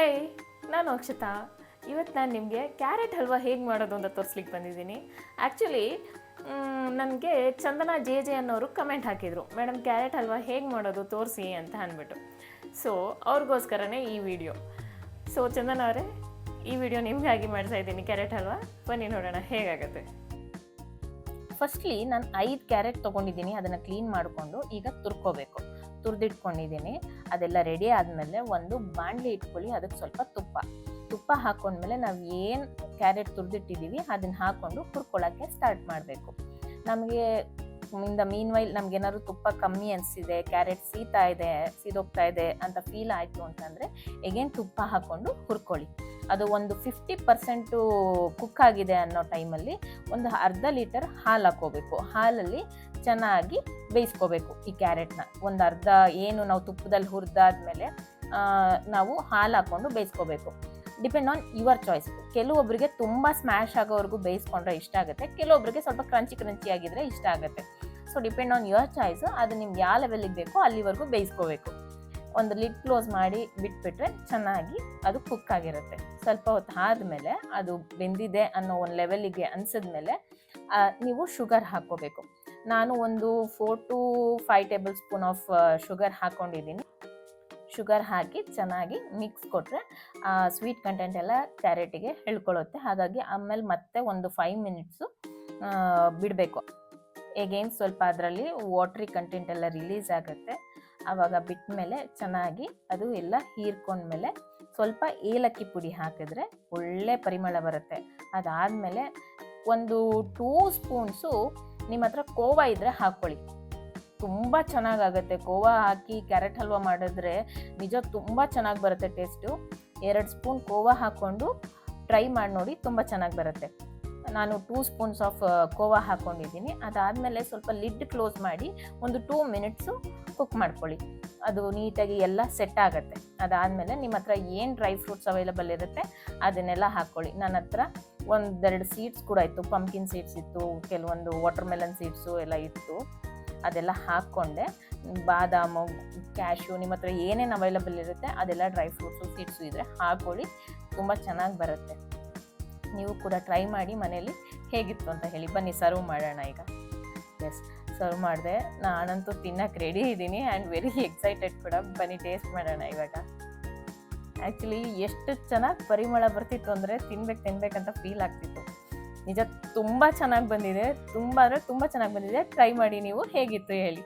Hi, ನಾನು ಅಕ್ಷತಾ. ಇವತ್ತು ನಾನು ನಿಮಗೆ ಕ್ಯಾರೆಟ್ ಹಲ್ವಾ ಹೇಗೆ ಮಾಡೋದು ಅಂತ ತೋರಿಸ್ಲಿಕ್ಕೆ ಬಂದಿದ್ದೀನಿ. ಆ್ಯಕ್ಚುಲಿ ನನಗೆ ಚಂದನಾ ಜೆ ಅನ್ನೋರು ಕಮೆಂಟ್ ಹಾಕಿದರು, ಮೇಡಮ್ ಕ್ಯಾರೆಟ್ ಹಲ್ವಾ ಹೇಗೆ ಮಾಡೋದು ತೋರಿಸಿ ಅಂತ ಅಂದ್ಬಿಟ್ಟು. ಸೊ ಅವ್ರಿಗೋಸ್ಕರನೇ ಈ ವಿಡಿಯೋ. ಸೊ ಚಂದನ ಅವರೇ, ಈ ವಿಡಿಯೋ ನಿಮಗಾಗಿ ಮಾಡ್ತಾ ಇದ್ದೀನಿ ಕ್ಯಾರೆಟ್ ಹಲ್ವಾ. ಬನ್ನಿ ನೋಡೋಣ ಹೇಗಾಗುತ್ತೆ. ಫಸ್ಟ್ಲಿ ನಾನು 5 ಕ್ಯಾರೆಟ್ ತೊಗೊಂಡಿದ್ದೀನಿ. ಅದನ್ನು ಕ್ಲೀನ್ ಮಾಡಿಕೊಂಡು ಈಗ ತುರ್ಕೋಬೇಕು. ತುರಿದಿಟ್ಕೊಂಡಿದ್ದೀನಿ. ಅದೆಲ್ಲ ರೆಡಿ ಆದಮೇಲೆ ಒಂದು ಬಾಣಲಿ ಇಟ್ಕೊಳ್ಳಿ. ಅದಕ್ಕೆ ಸ್ವಲ್ಪ ತುಪ್ಪ ಹಾಕ್ಕೊಂಡ್ಮೇಲೆ ನಾವು ಏನು ಕ್ಯಾರೆಟ್ ತುರಿದಿಟ್ಟಿದ್ದೀವಿ ಅದನ್ನು ಹಾಕ್ಕೊಂಡು ಹುರ್ಕೊಳ್ಳೋಕ್ಕೆ ಸ್ಟಾರ್ಟ್ ಮಾಡಬೇಕು. ನಮಗೆ ಮೀನ್ವೈಲ್ ನಮಗೇನಾದ್ರು ತುಪ್ಪ ಕಮ್ಮಿ ಅನಿಸಿದೆ, ಕ್ಯಾರೆಟ್ ಸೀದೋಗ್ತಾ ಇದೆ ಅಂತ ಫೀಲ್ ಆಯಿತು ಅಂತಂದರೆ ಎಗೇನ್ ತುಪ್ಪ ಹಾಕ್ಕೊಂಡು ಹುರ್ಕೊಳ್ಳಿ. ಅದು ಒಂದು 50% ಕುಕ್ ಆಗಿದೆ ಅನ್ನೋ ಟೈಮಲ್ಲಿ ಒಂದು ಅರ್ಧ ಲೀಟರ್ ಹಾಲು ಹಾಕ್ಕೋಬೇಕು. ಹಾಲಲ್ಲಿ ಚೆನ್ನಾಗಿ ಬೇಯಿಸ್ಕೋಬೇಕು ಈ ಕ್ಯಾರೆಟ್ನ. ಒಂದು ಅರ್ಧ ಏನು ನಾವು ತುಪ್ಪದಲ್ಲಿ ಹುರಿದಾದ್ಮೇಲೆ ನಾವು ಹಾಲು ಹಾಕ್ಕೊಂಡು ಬೇಯಿಸ್ಕೋಬೇಕು. Depend on your choice. ಕೆಲವೊಬ್ಬರಿಗೆ ತುಂಬ ಸ್ಮ್ಯಾಶ್ ಆಗೋವರೆಗೂ ಬೇಯಿಸ್ಕೊಂಡ್ರೆ ಇಷ್ಟ ಆಗುತ್ತೆ, ಕೆಲವೊಬ್ಬರಿಗೆ ಸ್ವಲ್ಪ ಕ್ರಂಚಿ ಆಗಿದ್ರೆ ಇಷ್ಟ ಆಗುತ್ತೆ. So depend on your choice. ಅದು ನಿಮ್ಗೆ ಯಾವ ಲೆವೆಲಿಗೆ ಬೇಕೋ ಅಲ್ಲಿವರೆಗೂ ಬೇಯಿಸ್ಕೋಬೇಕು. ಒಂದು ಲಿಡ್ ಕ್ಲೋಸ್ ಮಾಡಿ ಬಿಟ್ಬಿಟ್ರೆ ಚೆನ್ನಾಗಿ ಅದು ಕುಕ್ ಆಗಿರುತ್ತೆ. ಸ್ವಲ್ಪ ಹೊತ್ತು ಆದಮೇಲೆ ಅದು ಬೆಂದಿದೆ ಅನ್ನೋ ಒಂದು ಲೆವೆಲಿಗೆ ಅನಿಸಿದ್ಮೇಲೆ ನೀವು ಶುಗರ್ ಹಾಕ್ಕೋಬೇಕು. ನಾನು ಒಂದು 4 to 5 table spoon of sugar ಹಾಕ್ಕೊಂಡಿದ್ದೀನಿ. ಶುಗರ್ ಹಾಕಿ ಚೆನ್ನಾಗಿ ಮಿಕ್ಸ್ ಕೊಟ್ಟರೆ ಸ್ವೀಟ್ ಕಂಟೆಂಟ್ ಎಲ್ಲ ಕ್ಯಾರೆಟಿಗೆ ಹೇಳ್ಕೊಳ್ಳುತ್ತೆ. ಹಾಗಾಗಿ ಆಮೇಲೆ ಮತ್ತೆ ಒಂದು 5 ಮಿನಿಟ್ಸು ಬಿಡಬೇಕು. ಎಗೇನ್ ಸ್ವಲ್ಪ ಅದರಲ್ಲಿ ವಾಟ್ರಿ ಕಂಟೆಂಟ್ ಎಲ್ಲ ರಿಲೀಸ್ ಆಗುತ್ತೆ. ಆವಾಗ ಬಿಟ್ಟ ಮೇಲೆ ಚೆನ್ನಾಗಿ ಅದು ಎಲ್ಲ ಹೀರ್ಕೊಂಡ್ಮೇಲೆ ಸ್ವಲ್ಪ ಏಲಕ್ಕಿ ಪುಡಿ ಹಾಕಿದ್ರೆ ಒಳ್ಳೆ ಪರಿಮಳ ಬರುತ್ತೆ. ಅದಾದಮೇಲೆ ಒಂದು 2 ಸ್ಪೂನ್ಸು ನಿಮ್ಮ ಹತ್ರ ಕೋವಾ ಇದ್ದರೆ ಹಾಕ್ಕೊಳ್ಳಿ. ತುಂಬ ಚೆನ್ನಾಗಾಗುತ್ತೆ. ಕೋವಾ ಹಾಕಿ ಕ್ಯಾರೆಟ್ ಹಲ್ವಾ ಮಾಡಿದ್ರೆ ನಿಜ ತುಂಬ ಚೆನ್ನಾಗಿ ಬರುತ್ತೆ ಟೇಸ್ಟು. 2 ಸ್ಪೂನ್ ಕೋವಾ ಹಾಕ್ಕೊಂಡು ಟ್ರೈ ಮಾಡಿ ನೋಡಿ, ತುಂಬ ಚೆನ್ನಾಗಿ ಬರುತ್ತೆ. ನಾನು 2 ಸ್ಪೂನ್ಸ್ ಆಫ್ ಕೋವಾ ಹಾಕ್ಕೊಂಡಿದ್ದೀನಿ. ಅದಾದಮೇಲೆ ಸ್ವಲ್ಪ ಲಿಡ್ ಕ್ಲೋಸ್ ಮಾಡಿ ಒಂದು 2 ಮಿನಿಟ್ಸು ಕುಕ್ ಮಾಡ್ಕೊಳ್ಳಿ. ಅದು ನೀಟಾಗಿ ಎಲ್ಲ ಸೆಟ್ ಆಗುತ್ತೆ. ಅದಾದಮೇಲೆ ನಿಮ್ಮ ಹತ್ರ ಏನು ಡ್ರೈ ಫ್ರೂಟ್ಸ್ ಅವೈಲಬಲ್ ಇರುತ್ತೆ ಅದನ್ನೆಲ್ಲ ಹಾಕ್ಕೊಳ್ಳಿ. ನನ್ನ ಹತ್ರ 1-2 ಸೀಡ್ಸ್ ಕೂಡ ಇತ್ತು. ಪಂಪ್ಕಿನ್ ಸೀಡ್ಸ್ ಇತ್ತು, ಕೆಲವೊಂದು ವಾಟರ್ ಮೆಲನ್ ಸೀಡ್ಸು ಎಲ್ಲ ಇತ್ತು. ಅದೆಲ್ಲ ಹಾಕ್ಕೊಂಡೆ. ಬಾದಾಮು, ಕ್ಯಾಶ್ಯೂ, ನಿಮ್ಮ ಹತ್ರ ಏನೇನು ಅವೈಲಬಲ್ ಇರುತ್ತೆ ಅದೆಲ್ಲ ಡ್ರೈ ಫ್ರೂಟ್ಸು ಸೀಡ್ಸು ಇದ್ದರೆ ಹಾಕ್ಕೊಳ್ಳಿ. ತುಂಬ ಚೆನ್ನಾಗಿ ಬರುತ್ತೆ. ನೀವು ಕೂಡ ಟ್ರೈ ಮಾಡಿ ಮನೇಲಿ ಹೇಗಿತ್ತು ಅಂತ ಹೇಳಿ. ಬನ್ನಿ ಸರ್ವ್ ಮಾಡೋಣ ಈಗ. ಎಸ್, ಸರ್ವ್ ಮಾಡಿದೆ. ನಾನಂತೂ ತಿನ್ನಕ್ಕೆ ರೆಡಿ ಇದ್ದೀನಿ ಆ್ಯಂಡ್ ವೆರಿ ಎಕ್ಸೈಟೆಡ್ ಕೂಡ. ಬನ್ನಿ ಟೇಸ್ಟ್ ಮಾಡೋಣ ಇವಾಗ. ಆ್ಯಕ್ಚುಲಿ ಎಷ್ಟು ಚೆನ್ನಾಗಿ ಪರಿಮಳ ಬರ್ತಿತ್ತು ಅಂದರೆ ತಿನ್ಬೇಕಂತ ಫೀಲ್ ಆಗ್ತಿತ್ತು. ನಿಜ ತುಂಬ ಚೆನ್ನಾಗಿ ಬಂದಿದೆ. ತುಂಬ ಅಂದರೆ ತುಂಬ ಚೆನ್ನಾಗಿ ಬಂದಿದೆ. ಟ್ರೈ ಮಾಡಿ ನೀವು, ಹೇಗಿತ್ತು ಹೇಳಿ.